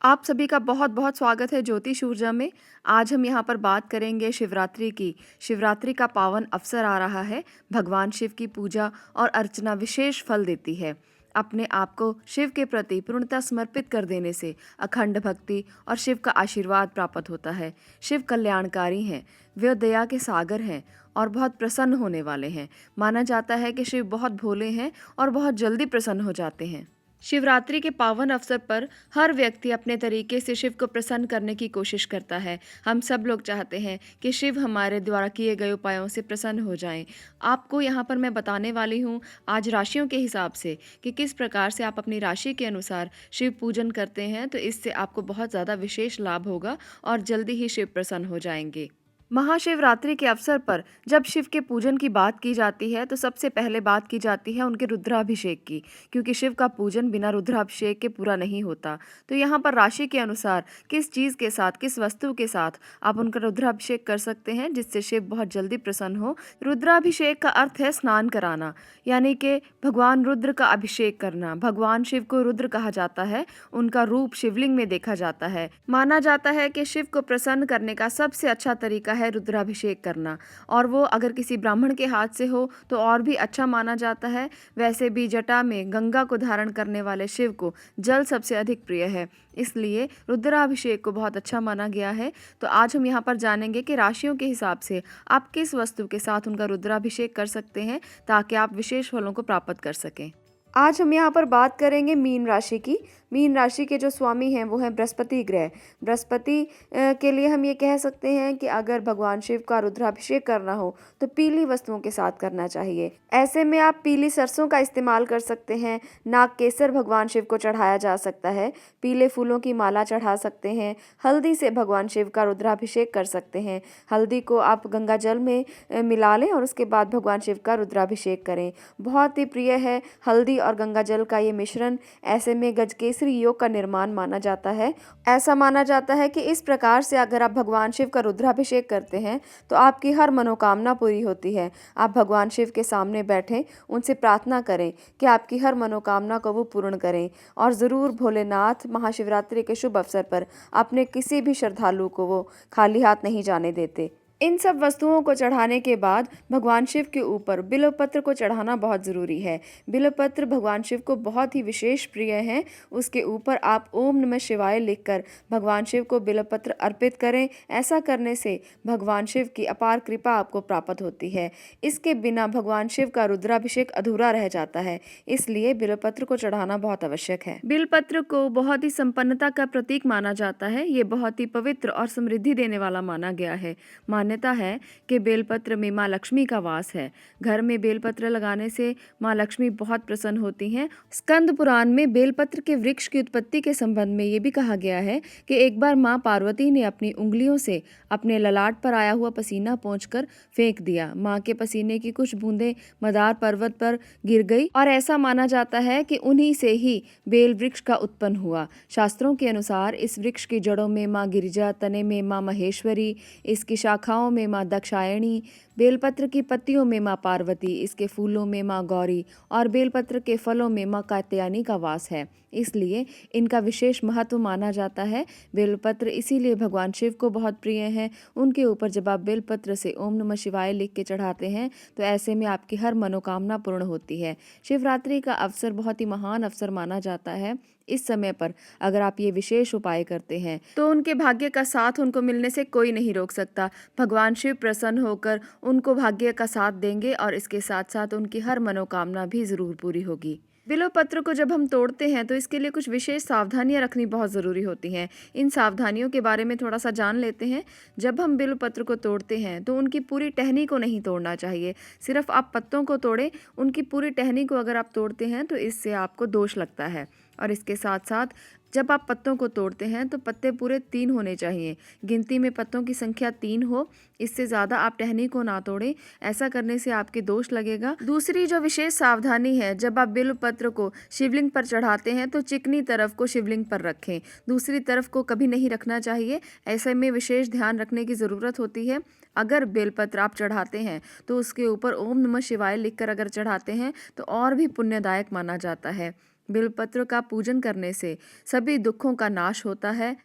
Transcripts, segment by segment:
आप सभी का बहुत-बहुत स्वागत है ज्योतिष ऊर्जा में। आज हम यहाँ पर बात करेंगे शिवरात्रि की। शिवरात्रि का पावन अवसर आ रहा है। भगवान शिव की पूजा और अर्चना विशेष फल देती है। अपने आप को शिव के प्रति पूर्णतः समर्पित कर देने से अखंड भक्ति और शिव का आशीर्वाद प्राप्त होता है। शिव कल्याणकारी हैं, वे दया के सागर हैं और बहुत प्रसन्न होने वाले हैं। माना जाता है कि शिव बहुत भोले हैं और बहुत जल्दी प्रसन्न हो जाते हैं। शिवरात्रि के पावन अवसर पर हर व्यक्ति अपने तरीके से शिव को प्रसन्न करने की कोशिश करता है। हम सब लोग चाहते हैं कि शिव हमारे द्वारा किए गए उपायों से प्रसन्न हो जाएं। आपको यहाँ पर मैं बताने वाली हूँ आज राशियों के हिसाब से कि किस प्रकार से आप अपनी राशि के अनुसार शिव पूजन करते हैं, तो इससे आपको बहुत ज़्यादा विशेष लाभ होगा और जल्दी ही शिव प्रसन्न हो जाएंगे। महाशिवरात्रि के अवसर पर जब शिव के पूजन की बात की जाती है तो सबसे पहले बात की जाती है उनके रुद्राभिषेक की, क्योंकि शिव का पूजन बिना रुद्राभिषेक के पूरा नहीं होता। तो यहाँ पर राशि के अनुसार किस चीज़ के साथ, किस वस्तु के साथ आप उनका रुद्राभिषेक कर सकते हैं जिससे शिव बहुत जल्दी प्रसन्न हो। रुद्राभिषेक का अर्थ है स्नान कराना, यानी कि भगवान रुद्र का अभिषेक करना। भगवान शिव को रुद्र कहा जाता है, उनका रूप शिवलिंग में देखा जाता है। माना जाता है कि शिव को प्रसन्न करने का सबसे अच्छा तरीका है रुद्राभिषेक करना, और वो अगर किसी ब्राह्मण के हाथ से हो तो और भी अच्छा माना जाता है। वैसे भी जटा में गंगा को धारण करने वाले शिव को जल सबसे अधिक प्रिय है, इसलिए रुद्राभिषेक को बहुत अच्छा माना गया है। तो आज हम यहाँ पर जानेंगे कि राशियों के हिसाब से आप किस वस्तु के साथ उनका रुद्राभिषेक कर सकते हैं ताकि आप विशेष फलों को प्राप्त कर सकें। आज हम यहाँ पर बात करेंगे मीन राशि की। मीन राशि के जो स्वामी हैं वो हैं बृहस्पति ग्रह। बृहस्पति के लिए हम ये कह सकते हैं कि अगर भगवान शिव का रुद्राभिषेक करना हो तो पीली वस्तुओं के साथ करना चाहिए। ऐसे में आप पीली सरसों का इस्तेमाल कर सकते हैं। नाग केसर भगवान शिव को चढ़ाया जा सकता है। पीले फूलों की माला चढ़ा सकते हैं। हल्दी से भगवान शिव का रुद्राभिषेक कर सकते हैं। हल्दी को आप गंगा जल में मिला लें और उसके बाद भगवान शिव का रुद्राभिषेक करें। बहुत ही प्रिय है हल्दी और गंगा जल का ये मिश्रण। ऐसे में गजकेसरी योग का निर्माण माना जाता है। ऐसा माना जाता है कि इस प्रकार से अगर आप भगवान शिव का रुद्राभिषेक करते हैं तो आपकी हर मनोकामना पूरी होती है। आप भगवान शिव के सामने बैठें, उनसे प्रार्थना करें कि आपकी हर मनोकामना को वो पूर्ण करें, और ज़रूर भोलेनाथ महाशिवरात्रि के शुभ अवसर पर अपने किसी भी श्रद्धालु को वो खाली हाथ नहीं जाने देते। इन सब वस्तुओं को चढ़ाने के बाद भगवान शिव के ऊपर बिल्वपत्र को चढ़ाना बहुत ज़रूरी है। बिल्वपत्र भगवान शिव को बहुत ही विशेष प्रिय हैं। उसके ऊपर आप ओम नमः शिवाय लिखकर भगवान शिव को बिल्वपत्र अर्पित करें। ऐसा करने से भगवान शिव की अपार कृपा आपको प्राप्त होती है। इसके बिना भगवान शिव का रुद्राभिषेक अधूरा रह जाता है, इसलिए बिल्वपत्र को चढ़ाना बहुत आवश्यक है। बिल्वपत्र को बहुत ही संपन्नता का प्रतीक माना जाता है। ये बहुत ही पवित्र और समृद्धि देने वाला माना गया है। मान्यता है कि बेलपत्र में माँ लक्ष्मी का वास है। घर में बेलपत्र लगाने से माँ लक्ष्मी बहुत प्रसन्न होती हैं। स्कंद पुराण में बेलपत्र के वृक्ष की उत्पत्ति के संबंध में ये भी कहा गया है कि एक बार माँ पार्वती ने अपनी उंगलियों से अपने ललाट पर आया हुआ पसीना पोंछकर फेंक दिया। माँ के पसीने की कुछ बूंदें मदार पर्वत पर गिर गई और ऐसा माना जाता है कि उन्हीं से ही बेल वृक्ष का उत्पन्न हुआ। शास्त्रों के अनुसार इस वृक्ष की जड़ों में माँ गिरिजा, तने में माँ महेश्वरी, इसकी शाखाओं में माँ दक्षायणी, बेलपत्र की पत्तियों में माँ पार्वती, इसके फूलों में माँ गौरी और बेलपत्र के फलों में माँ कात्यायनी का वास है। इसलिए इनका विशेष महत्व माना जाता है। बेलपत्र इसीलिए भगवान शिव को बहुत प्रिय हैं। उनके ऊपर जब आप बेलपत्र से ओम नमः शिवाय लिख के चढ़ाते हैं तो ऐसे में आपकी हर मनोकामना पूर्ण होती है। शिवरात्रि का अवसर बहुत ही महान अवसर माना जाता है। इस समय पर अगर आप ये विशेष उपाय करते हैं तो उनके भाग्य का साथ उनको मिलने से कोई नहीं रोक सकता। भगवान शिव प्रसन्न होकर उनको भाग्य का साथ देंगे और इसके साथ साथ उनकी हर मनोकामना भी ज़रूर पूरी होगी। बिल्वपत्र को जब हम तोड़ते हैं तो इसके लिए कुछ विशेष सावधानियां रखनी बहुत ज़रूरी होती हैं। इन सावधानियों के बारे में थोड़ा सा जान लेते हैं। जब हम बिल्वपत्र को तोड़ते हैं तो उनकी पूरी टहनी को नहीं तोड़ना चाहिए, सिर्फ आप पत्तों को तोड़ें। उनकी पूरी टहनी को अगर आप तोड़ते हैं तो इससे आपको दोष लगता है। और इसके साथ साथ जब आप पत्तों को तोड़ते हैं तो पत्ते पूरे 3 होने चाहिए। गिनती में पत्तों की संख्या 3 हो, इससे ज़्यादा आप टहनी को ना तोड़ें। ऐसा करने से आपके दोष लगेगा। दूसरी जो विशेष सावधानी है, जब आप बिल्वपत्र को शिवलिंग पर चढ़ाते हैं तो चिकनी तरफ को शिवलिंग पर रखें, दूसरी तरफ को कभी नहीं रखना चाहिए। ऐसे में विशेष ध्यान रखने की ज़रूरत होती है। अगर बेलपत्र आप चढ़ाते हैं तो उसके ऊपर ओम नमः शिवाय लिखकर अगर चढ़ाते हैं तो और भी पुण्यदायक माना जाता है। बिल्वपत्र का पूजन करने से सभी दुखों का नाश होता है।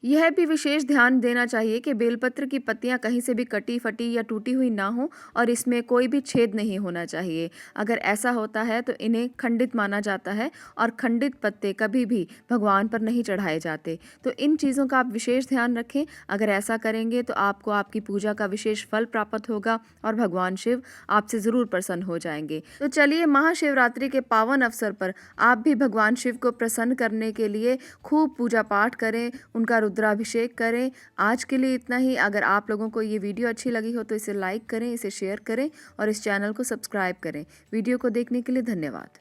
यह भी विशेष ध्यान देना चाहिए कि बेलपत्र की पत्तियां कहीं से भी कटी फटी या टूटी हुई ना हो और इसमें कोई भी छेद नहीं होना चाहिए। अगर ऐसा होता है तो इन्हें खंडित माना जाता है और खंडित पत्ते कभी भी भगवान पर नहीं चढ़ाए जाते। तो इन चीज़ों का आप विशेष ध्यान रखें। अगर ऐसा करेंगे तो आपको आपकी पूजा का विशेष फल प्राप्त होगा और भगवान शिव आपसे ज़रूर प्रसन्न हो जाएंगे। तो चलिए, महाशिवरात्रि के पावन अवसर पर आप भी भगवान शिव को प्रसन्न करने के लिए खूब पूजा पाठ करें, उनका रुद्राभिषेक करें। आज के लिए इतना ही। अगर आप लोगों को ये वीडियो अच्छी लगी हो तो इसे लाइक करें, इसे शेयर करें और इस चैनल को सब्सक्राइब करें। वीडियो को देखने के लिए धन्यवाद।